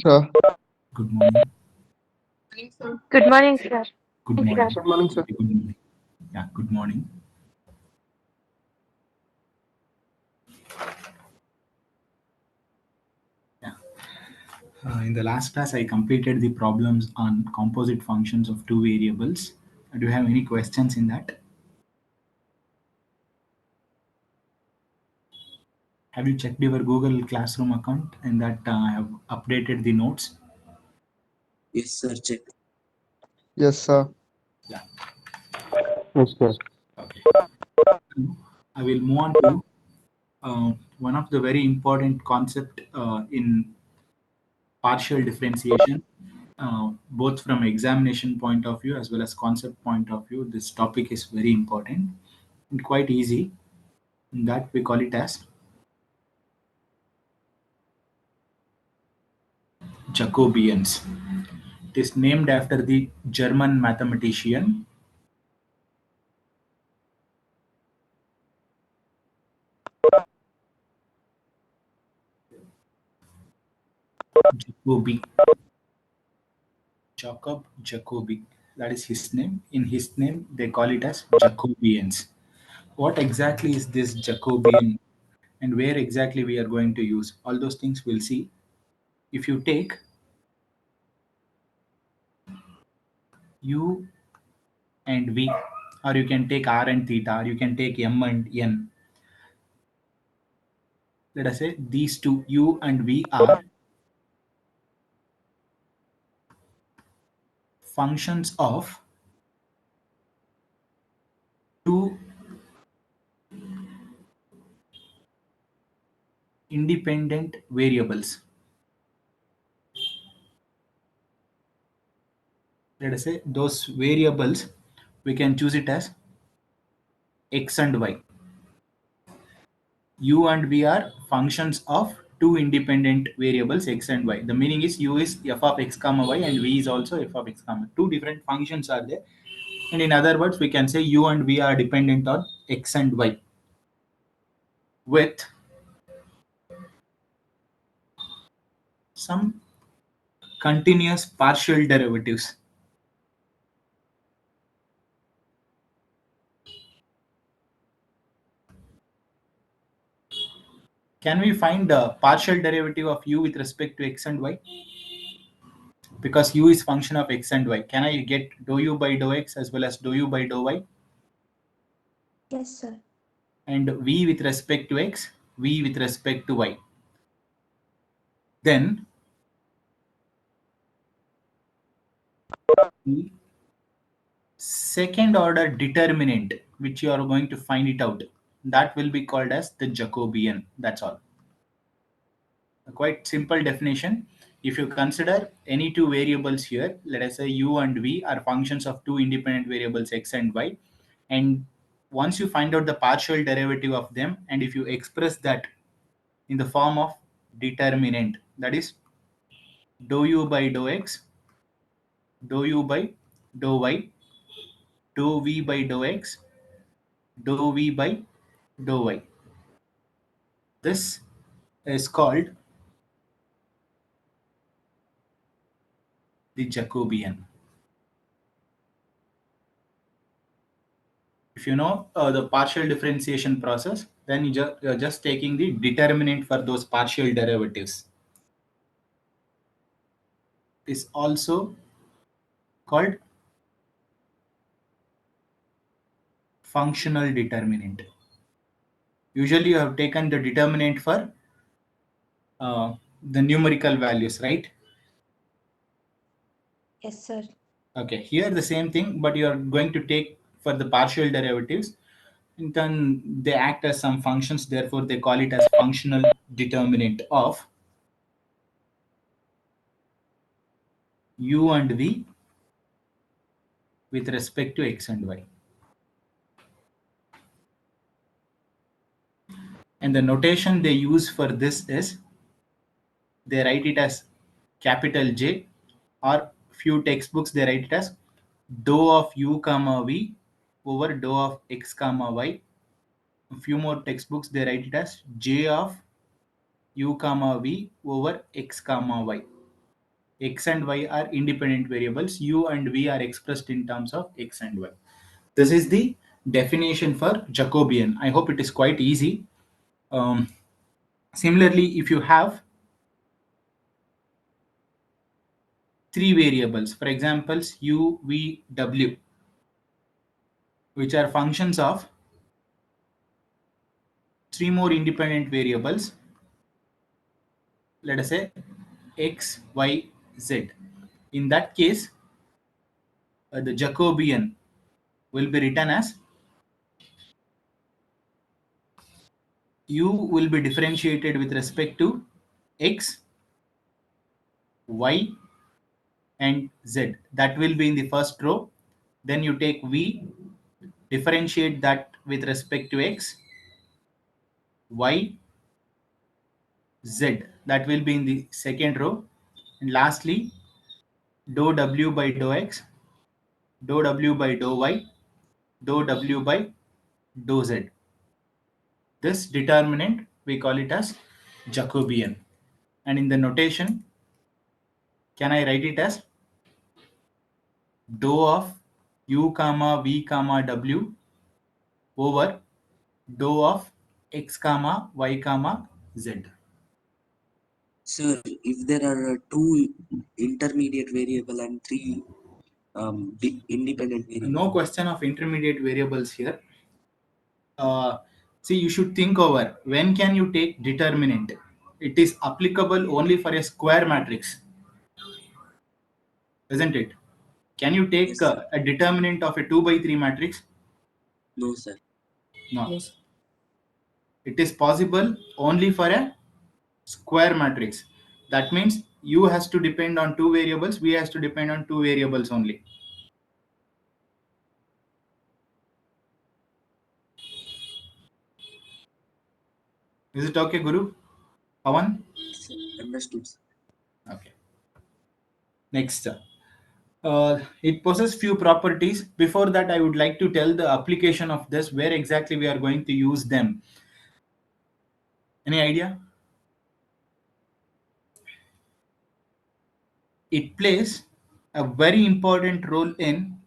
sir. Good morning. Good morning, sir. Good Thank you, sir. morning. Good morning, sir. Very good morning. Yeah, good morning. Yeah. In the last class, I completed the problems on composite functions of two variables. Do you have any questions in that? Have you checked your Google Classroom account and that I have updated the notes? Yes, sir. Check. Yes, sir. Yeah. Yes, sir. Okay. I will move on to one of the very important concept in partial differentiation, both from examination point of view as well as concept point of view. This topic is very important and quite easy. In that we call it as Jacobians. It is named after the German mathematician Jacobi. Jacob Jacobi. That is his name. In his name, they call it as Jacobians. What exactly is this Jacobian and where exactly we are going to use? All those things we'll see. If you take U and V, or you can take R and theta, or you can take M and N. Let us say these two, U and V, are functions of two independent variables. Let us say those variables, we can choose it as X and Y. U and V are functions of two independent variables X and Y. The meaning is U is f of x comma y and V is also f of x comma. Two different functions are there. And in other words, we can say U and V are dependent on X and Y with some continuous partial derivatives. Can we find the partial derivative of U with respect to X and Y? Because U is function of X and Y. Can I get dou U by dou X as well as dou U by dou Y? Yes, sir. And V with respect to X, V with respect to Y. Then the second order determinant, which you are going to find it out, that will be called as the Jacobian. That's all. A quite simple definition. If you consider any two variables here, let us say U and V are functions of two independent variables X and Y, and once you find out the partial derivative of them, and if you express that in the form of determinant, that is dou U by dou X, dou U by dou Y, dou V by dou X, dou V by dou Y. This is called the Jacobian. If you know the partial differentiation process, then you're just taking the determinant for those partial derivatives. Is also called functional determinant. Usually you have taken the determinant for the numerical values, right? Yes, sir. Okay, here the same thing, but you are going to take for the partial derivatives. In turn, they act as some functions, therefore they call it as functional determinant of U and V with respect to X and Y. And the notation they use for this is, they write it as capital J, or few textbooks they write it as dou of U comma V over dou of X comma Y. A few more textbooks they write it as J of U comma V over X comma Y. X and Y are independent variables. U and V are expressed in terms of X and Y. This is the definition for Jacobian. I hope it is quite easy. Similarly, if you have three variables, for examples U, V, W, which are functions of three more independent variables, let us say X, Y, Z. In that case, the Jacobian will be written as U will be differentiated with respect to X, Y, and Z. That will be in the first row. Then you take V, differentiate that with respect to X, Y, Z. That will be in the second row. And lastly, dou W by dou X, dou W by dou Y, dou W by dou Z. This determinant, we call it as Jacobian. And in the notation, can I write it as dou of U comma V comma W over dou of X comma Y comma Z? Sir, if there are two intermediate variable and three independent variables. No question of intermediate variables here. See, you should think over when can you take determinant. It is applicable only for a square matrix, isn't it? Can you take Yes, sir. a determinant of a 2 by 3 matrix? No, sir. No. Yes. It is possible only for a square matrix. That means U has to depend on two variables, V has to depend on two variables only. Is it okay, Guru? Pawan? Sir, understood, sir. Okay. Next. It possesses few properties. Before that, I would like to tell the application of this, where exactly we are going to use them. Any idea? It plays a very important role in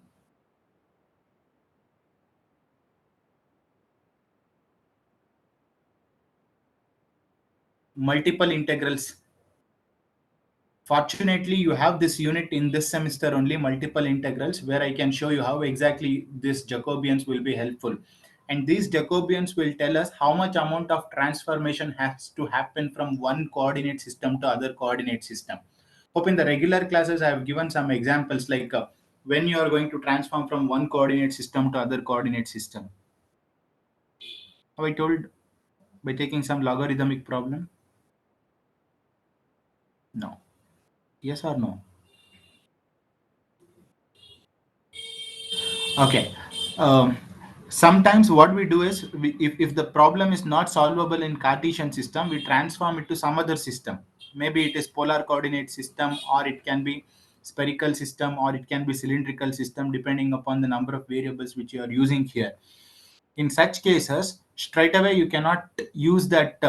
multiple integrals. Fortunately, you have this unit in this semester only, multiple integrals, where I can show you how exactly this Jacobians will be helpful. And these Jacobians will tell us how much amount of transformation has to happen from one coordinate system to other coordinate system. Hope in the regular classes I have given some examples like when you are going to transform from one coordinate system to other coordinate system. Have I told by taking some logarithmic problem? No. Yes or no? Okay. Sometimes what we do is, if the problem is not solvable in Cartesian system, we transform it to some other system. Maybe it is polar coordinate system, or it can be spherical system, or it can be cylindrical system, depending upon the number of variables which you are using here. In such cases, straight away you cannot use that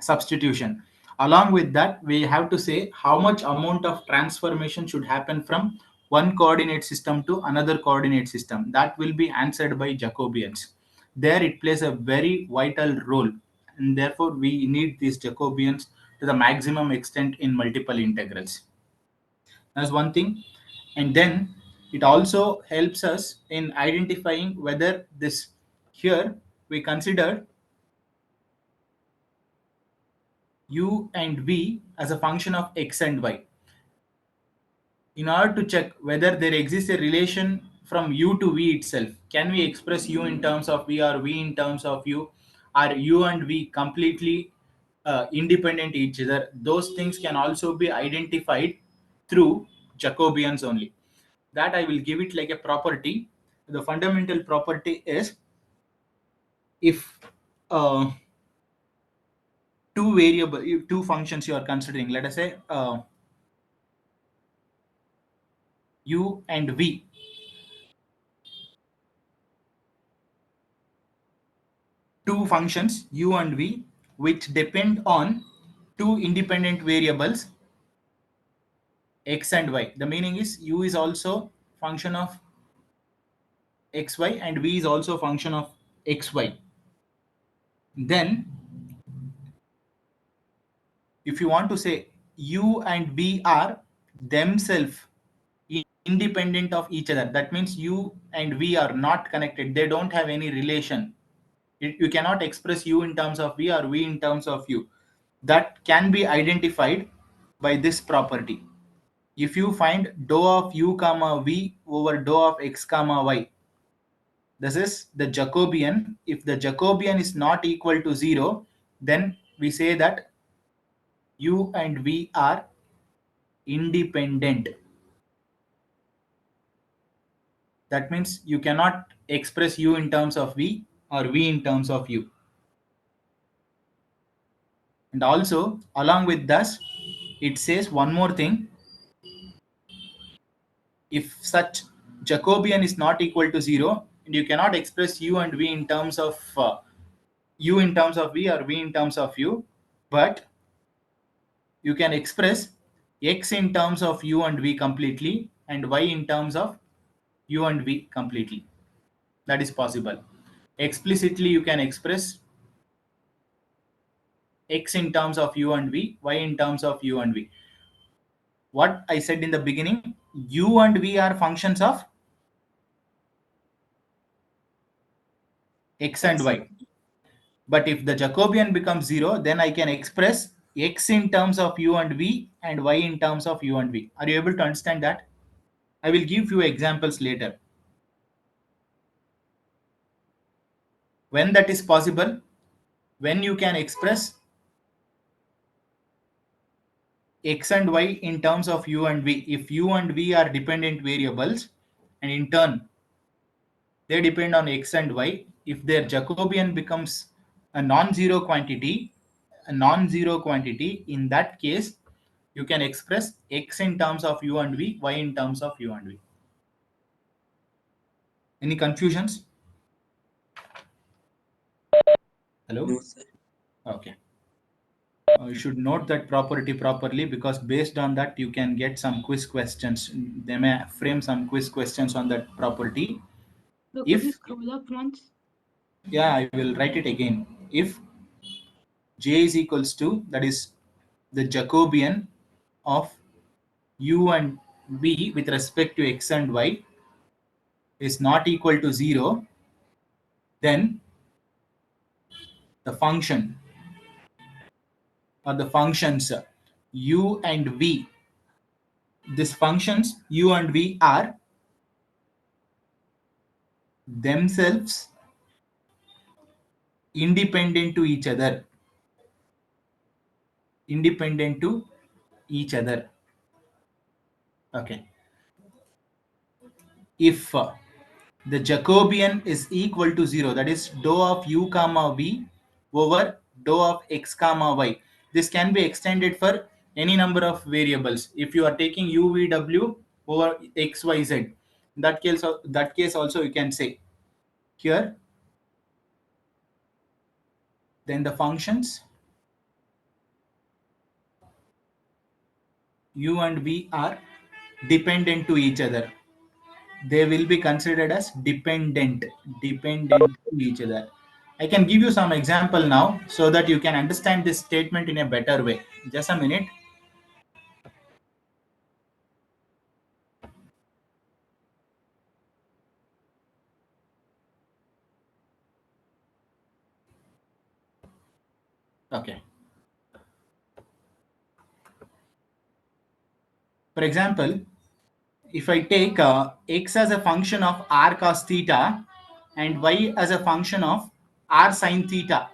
substitution. Along with that, we have to say how much amount of transformation should happen from one coordinate system to another coordinate system. That will be answered by Jacobians. There it plays a very vital role, and therefore we need these Jacobians to the maximum extent in multiple integrals. That's one thing. And then it also helps us in identifying whether this, here we consider U and V as a function of X and Y. In order to check whether there exists a relation from U to V itself, can we express U in terms of V or V in terms of U? Are U and V completely independent each other? Those things can also be identified through Jacobians only. That I will give it like a property. The fundamental property is, if two functions you are considering, let us say U and V, two functions U and V which depend on two independent variables, x and y. The meaning is u is also function of xy and v is also function of xy. Then if you want to say u and v are themselves independent of each other, that means u and v are not connected, they don't have any relation. You cannot express u in terms of v or v in terms of u. That can be identified by this property. If you find dou of u comma v over dou of x comma y, this is the Jacobian. If the Jacobian is not equal to 0, then we say that u and v are independent. That means you cannot express u in terms of v or v in terms of u. And also, along with this, it says one more thing. If such Jacobian is not equal to 0, and you cannot express u and v in terms of u in terms of v or v in terms of u, but you can express x in terms of u and v completely and y in terms of u and v completely. That is possible. Explicitly, you can express x in terms of u and v, y in terms of u and v. What I said in the beginning, u and v are functions of x and y. But if the Jacobian becomes 0, then I can express x in terms of u and v and y in terms of u and v. Are you able to understand that? I will give few examples later. When that is possible, when you can express x and y in terms of u and v, if u and v are dependent variables and in turn they depend on x and y, if their Jacobian becomes a non-zero quantity, in that case you can express x in terms of u and v, y in terms of u and v. Any confusions? Hello? No, sir. Okay. You should note that property properly, because based on that you can get some quiz questions. They may frame some quiz questions on that property. So If- could you scroll up once? Yeah, I will write it again. If j is equals to, that is the Jacobian of u and v with respect to x and y is not equal to 0, then the function or the functions u and v, these functions u and v are themselves independent to each other. Independent to each other. Okay. If the Jacobian is equal to 0, that is dou of u comma v over dou of x comma y. This can be extended for any number of variables. If you are taking u v w over x y z, in that case also you can say here, then the functions u and v are dependent to each other. They will be considered as dependent to each other. I can give you some example now so that you can understand this statement in a better way. Just a minute. Okay. For example, if I take x as a function of r cos theta and y as a function of r sin theta,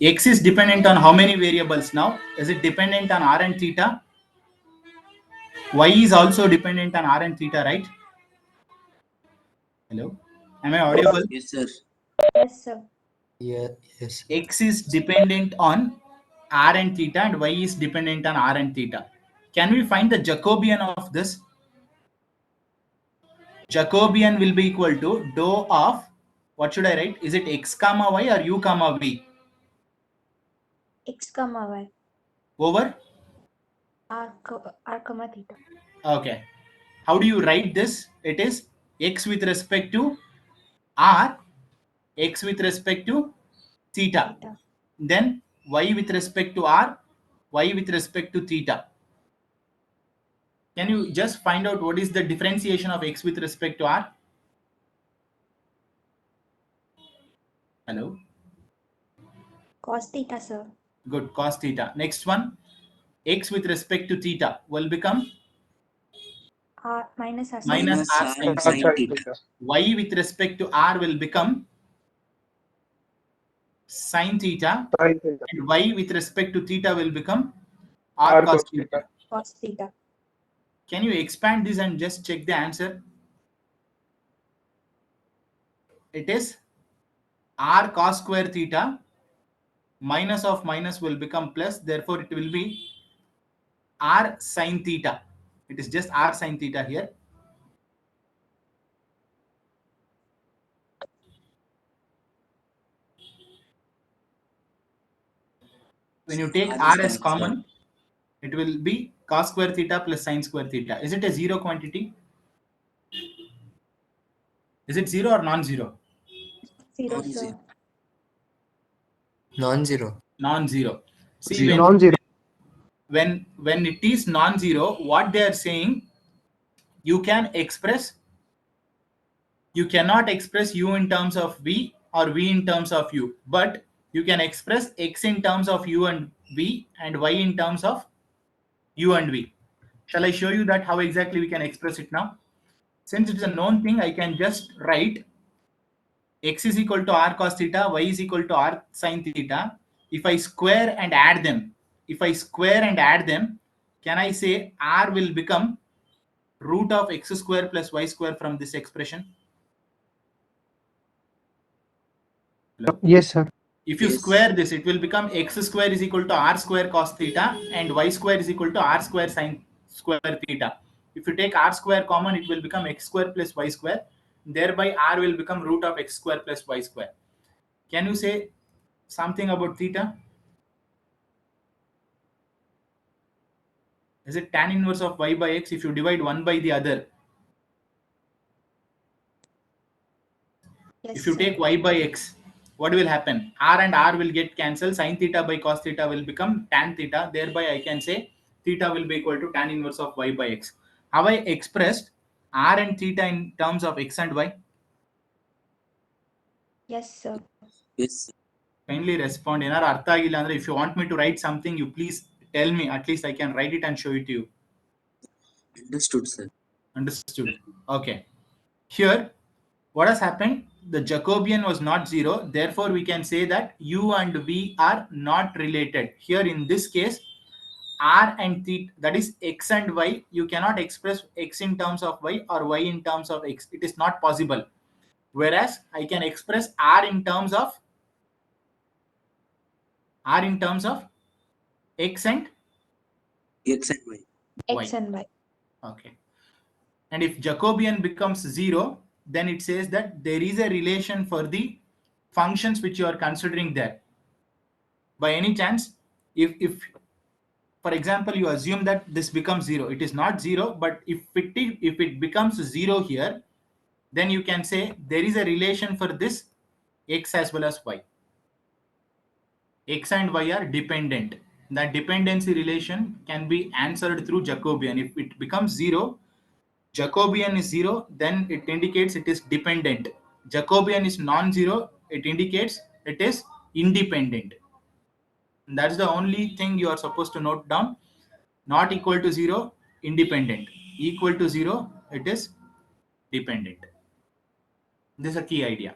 x is dependent on how many variables now? Is it dependent on r and theta? Y is also dependent on r and theta, right? Hello? Am I audible? Yes, sir. Yes, sir. Yeah, yes. X is dependent on r and theta and y is dependent on r and theta. Can we find the Jacobian of this? Jacobian will be equal to dou of, what should I write? Is it x comma y or u comma v? X comma y. Over R comma theta. Okay. How do you write this? It is x with respect to r, x with respect to theta. Theta. Then y with respect to r, y with respect to theta. Can you just find out what is the differentiation of x with respect to r? Hello? Cos theta, sir. Good, cos theta. Next one, x with respect to theta will become R minus R minus sin r R sin sin theta. theta. Y with respect to r will become sin theta, Sin theta. and y with respect to theta will become r R cos cos theta. theta. cos theta. Can you expand this and just check the answer? It is r cos square theta, minus of minus will become plus, therefore it will be r sin theta. It is just r sin theta here. When you take R r is as cancelled. common, it will be cos square theta plus sin square theta. Is it a zero quantity? Is it zero or non-zero? 0, Non-zero. sir. Non-zero. Non-zero. See, Zero. Non-zero. when it is non-zero, what they are saying, you cannot express u in terms of v or v in terms of u, but you can express x in terms of u and v and y in terms of u and v. Shall I show you that how exactly we can express it now? Since it's a known thing, I can just write x is equal to r cos theta, y is equal to r sin theta. If I square and add them, can I say r will become root of x square plus y square from this expression? Hello? Yes, sir. If you Yes. square this, it will become x square is equal to r square cos theta and y square is equal to r square sin square theta. If you take r square common, it will become x square plus y square. Thereby, r will become root of x square plus y square. Can you say something about theta? Is it tan inverse of y by x if you divide one by the other? Yes, If you sir. take y by x, what will happen? R and R will get cancelled. Sin theta by cos theta will become tan theta. Thereby, I can say theta will be equal to tan inverse of y by x. Have I expressed R and theta in terms of x and y? Yes, sir. Yes. Kindly respond. If you want me to write something, you please tell me. At least I can write it and show it to you. Understood, sir. Understood. Okay. Here, what has happened? The Jacobian was not zero. Therefore, we can say that u and v are not related. Here, in this case, r and theta, that is x and y, you cannot express x in terms of y or y in terms of x. It is not possible. Whereas, I can express r in terms of x and X and Y. y. X and Y. Okay. And if Jacobian becomes 0, then it says that there is a relation for the functions which you are considering there. By any chance, if for example, you assume that this becomes 0, it is not 0, but if it becomes 0 here, then you can say there is a relation for this x as well as y. X and y are dependent. That dependency relation can be answered through Jacobian. If it becomes 0, Jacobian is 0, then it indicates it is dependent. Jacobian is non-zero, it indicates it is independent. And that's the only thing you are supposed to note down. Not equal to 0, independent. Equal to 0, it is dependent. This is a key idea.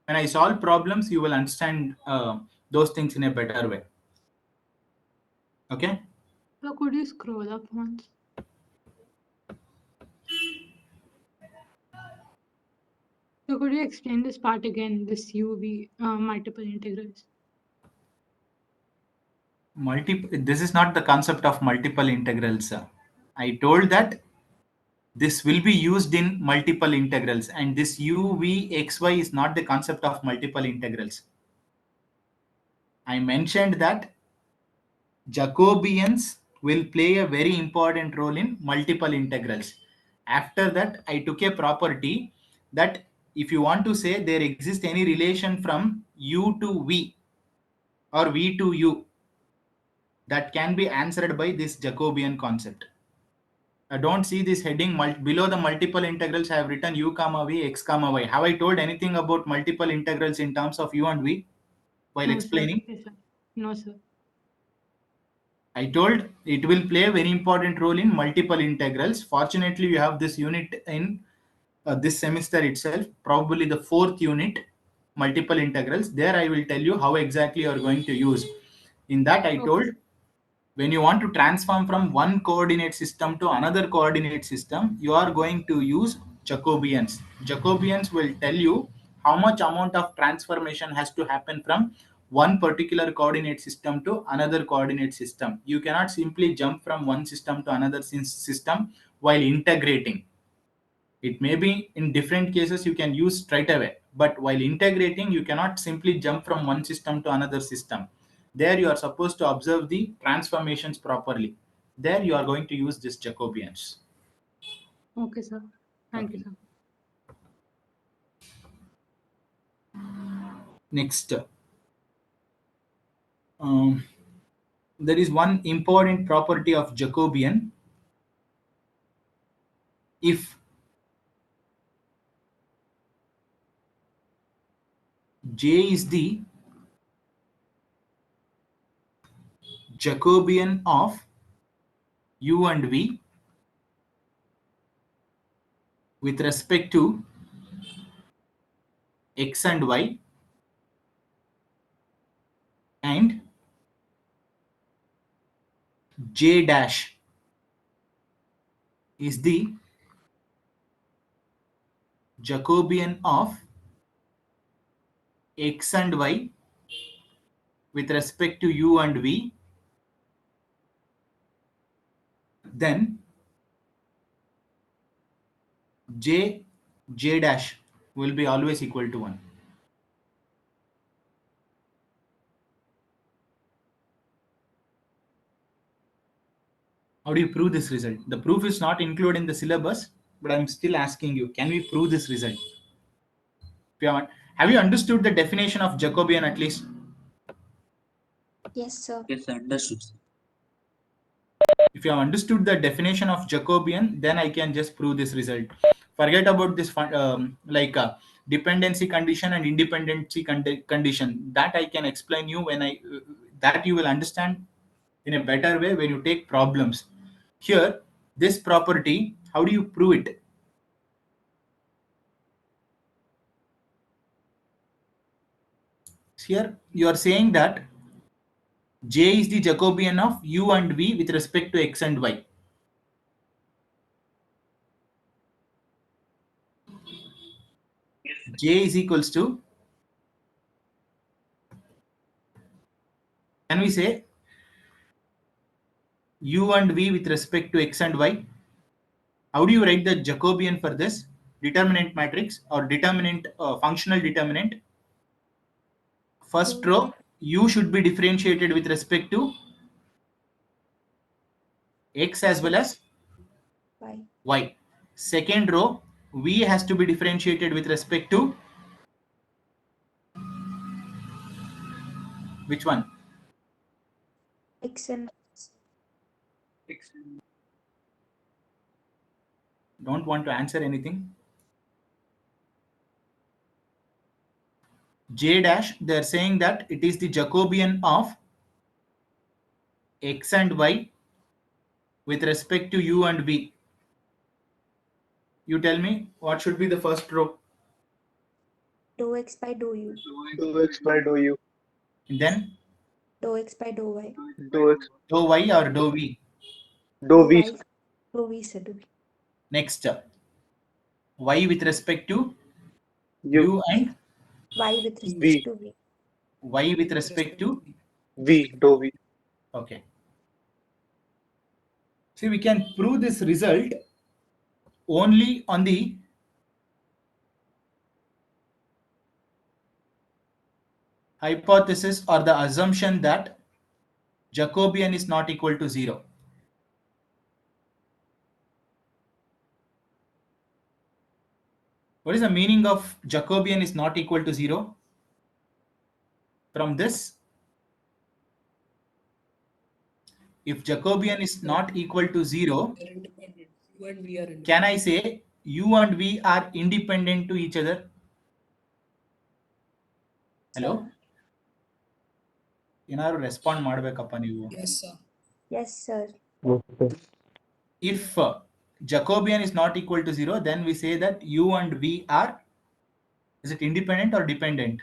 When I solve problems, you will understand those things in a better way. Okay? So could you scroll up once? So could you explain this part again, this UV multiple integrals? This is not the concept of multiple integrals. I told that this will be used in multiple integrals, and this u, v, x, y is not the concept of multiple integrals. I mentioned that Jacobians will play a very important role in multiple integrals. After that, I took a property that if you want to say there exists any relation from u to v or v to u, that can be answered by this Jacobian concept. I don't see this heading below the multiple integrals. I have written u comma v, x comma y. Have I told anything about multiple integrals in terms of u and v while No, sir. explaining? Yes, sir. No, sir. I told it will play a very important role in multiple integrals. Fortunately, we have this unit in this semester itself, probably the 4th unit, multiple integrals. There I will tell you how exactly you are going to use. In that I told, when you want to transform from one coordinate system to another coordinate system, you are going to use Jacobians. Jacobians will tell you how much amount of transformation has to happen from one particular coordinate system to another coordinate system. You cannot simply jump from one system to another system while integrating. It may be in different cases you can use straight away, but while integrating, you cannot simply jump from one system to another system. There you are supposed to observe the transformations properly. There you are going to use this Jacobians. Okay, sir. Thank you, sir. Next, there is one important property of Jacobian. If J is the Jacobian of u and v with respect to x and y, and J dash is the Jacobian of x and y with respect to u and v, then J dash will be always equal to 1. How do you prove this result? The proof is not included in the syllabus, but I'm still asking you, can we prove this result? If you have you understood the definition of Jacobian at least? Yes, sir. Yes, understood, sir. If you have understood the definition of Jacobian, then I can just prove this result. Forget about this dependency condition and independency condition. That I can explain you when that you will understand in a better way when you take problems. Here, this property, how do you prove it? Here, you are saying that J is the Jacobian of u and v with respect to x and y. J is equals to, can we say u and v with respect to x and y? How do you write the Jacobian for this? Determinant matrix or determinant, functional determinant. First row, u should be differentiated with respect to x as well as y. Second row, v has to be differentiated with respect to which one? X and Don't want to answer anything. J dash, they are saying that it is the Jacobian of x and y with respect to u and v. You tell me what should be the first row. dou x by dou u. Dou x by dou u. And then Dou x by dou y. Dou x. dou y or dou v. Dou v. Dou v, sir. Dou v. Next, y with respect to U. u and Y with respect V. to v. y with respect to V. Dou v. okay. See, we can prove this result only on the hypothesis or the assumption that Jacobian is not equal to 0. What is the meaning of Jacobian is not equal to 0? From this, if Jacobian is not equal to 0, They're independent. You and we are independent. can I say u and v are independent to each other? Hello? ಏನಾದ್ರು respond ಮಾಡ್ಬೇಕಪ್ಪ ನೀವು. Yes, sir. Yes, sir. Yes, sir. If Jacobian is not equal to 0, then we say that u and v are, is it independent or dependent?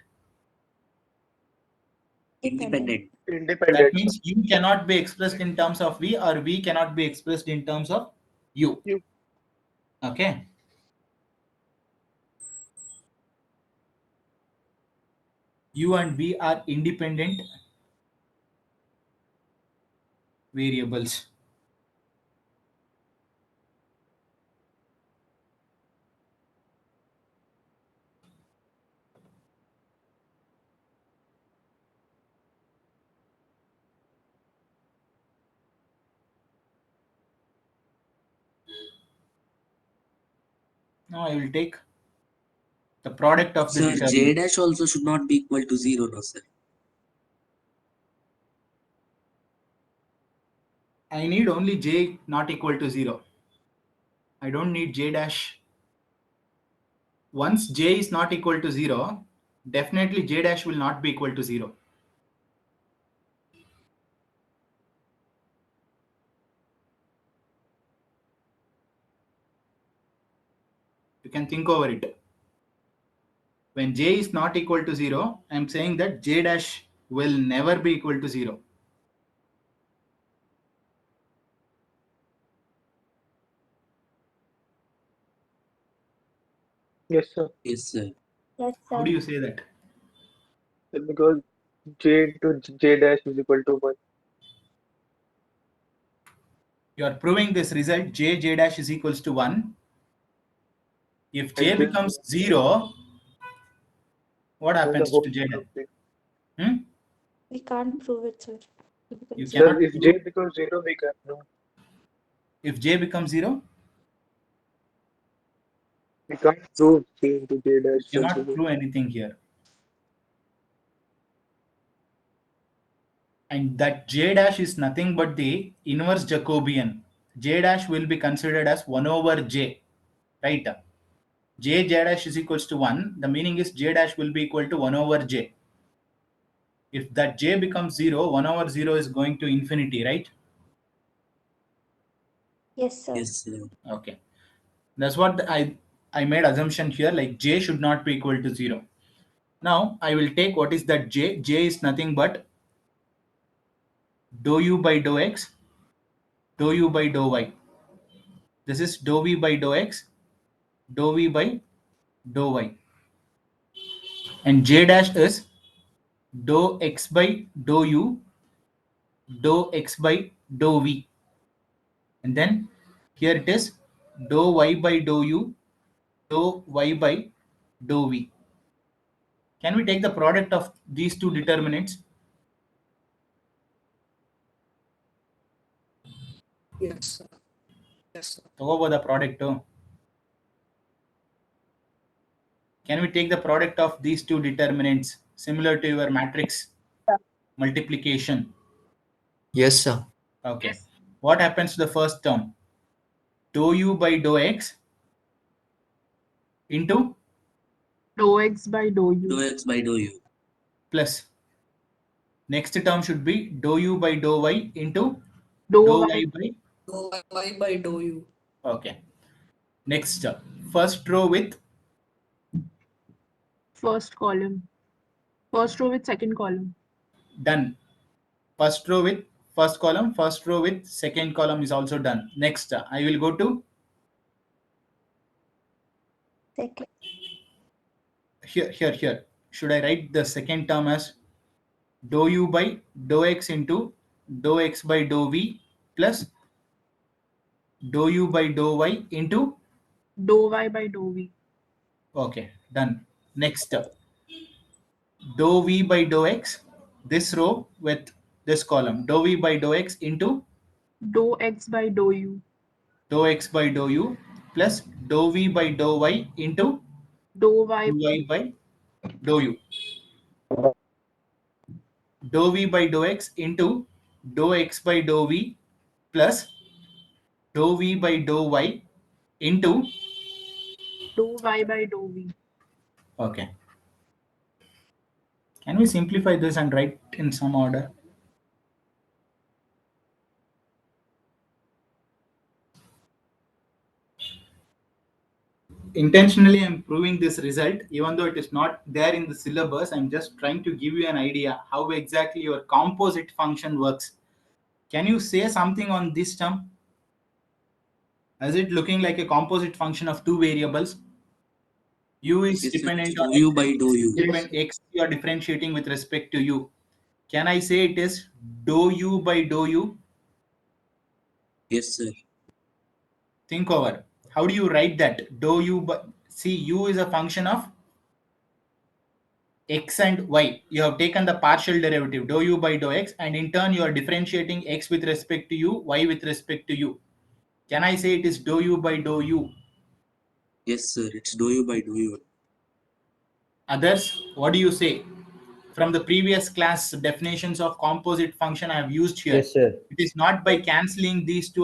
Independent. That Independent. means u cannot be expressed in terms of v or v cannot be expressed in terms of u. U. Okay. U and v are independent variables. Now I will take the product of the Sir, determinant. J dash also should not be equal to 0, no, sir. I need only j not equal to 0. I don't need j dash. Once j is not equal to 0, definitely j dash will not be equal to 0. You can think over it. When j is not equal to 0, I am saying that j dash will never be equal to 0. Yes, sir. Yes, sir. Yes, How sir. do you say that? Because j into j dash is equal to 1. You are proving this result j dash is equals to 1. If j And j becomes 0, what then the happens whole to j dash? of it. We can't prove it, sir. You Sir, cannot if prove- j becomes 0, we can no. If j becomes 0, We can't prove j into j you dash. cannot is prove anything here. And that j dash is nothing but the inverse Jacobian. J dash will be considered as 1 over j, right? J dash is equals to 1. The meaning is j dash will be equal to 1 over j. If that j becomes 0, 1 over 0 is going to infinity, right? Yes, sir. Yes, sir. Okay. That's what I made assumption here, like j should not be equal to 0. Now I will take what is that j. J is nothing but dou u by dou x, dou u by dou y. This is dou v by dou x, dou v by dou y. And j dash is dou x by dou u, dou x by dou v. And then here it is dou y by dou u, dou y by dou v. Can we take the product of these two determinants? Yes, sir. Yes, sir. The product. Can we take the product of these two determinants similar to your matrix multiplication? Yes, sir. Okay. What happens to the first term? Dou u by dou x into Dou x by dou u. Dou x by dou u. plus. Next term should be dou u by dou y into Dou dou y. y by. Dou y by dou u. Okay. Next, first row with First column. First row with second column. done. First row with first column, first row with second column is also done. Next, I will go to Second. here. Should I write the second term as dou u by dou x into dou x by dou v plus dou u by dou y into Dou y by dou v. okay, done. Next, dou v by dou x, this row with this column, dou v by dou x into Dou x by dou u. dou x by dou u plus dou v by dou y into Dou y. dou y by dou u. Dou v by dou x into dou x by dou v plus dou v by dou y into. Dou y by dou v. Okay. Can we simplify this and write in some order? Intentionally, I'm proving this result, even though it is not there in the syllabus. I'm just trying to give you an idea how exactly your composite function works. Can you say something on this term? Is it looking like a composite function of two variables? U is Yes, sir. dependent Dou on u by dou u. x you are differentiating with respect to u. Can I say it is dou u by dou u? Yes, sir. Think over. How do you write that? Dou u by, see, u is a function of x and y. You have taken the partial derivative dou u by dou x, and in turn you are differentiating x with respect to u, y with respect to u. Can I say it is dou u by dou u? Yes, sir. It's dou u by dou u. Others, what do you say? From the previous class definitions of composite function I have used here. Yes, sir. It is not by cancelling these two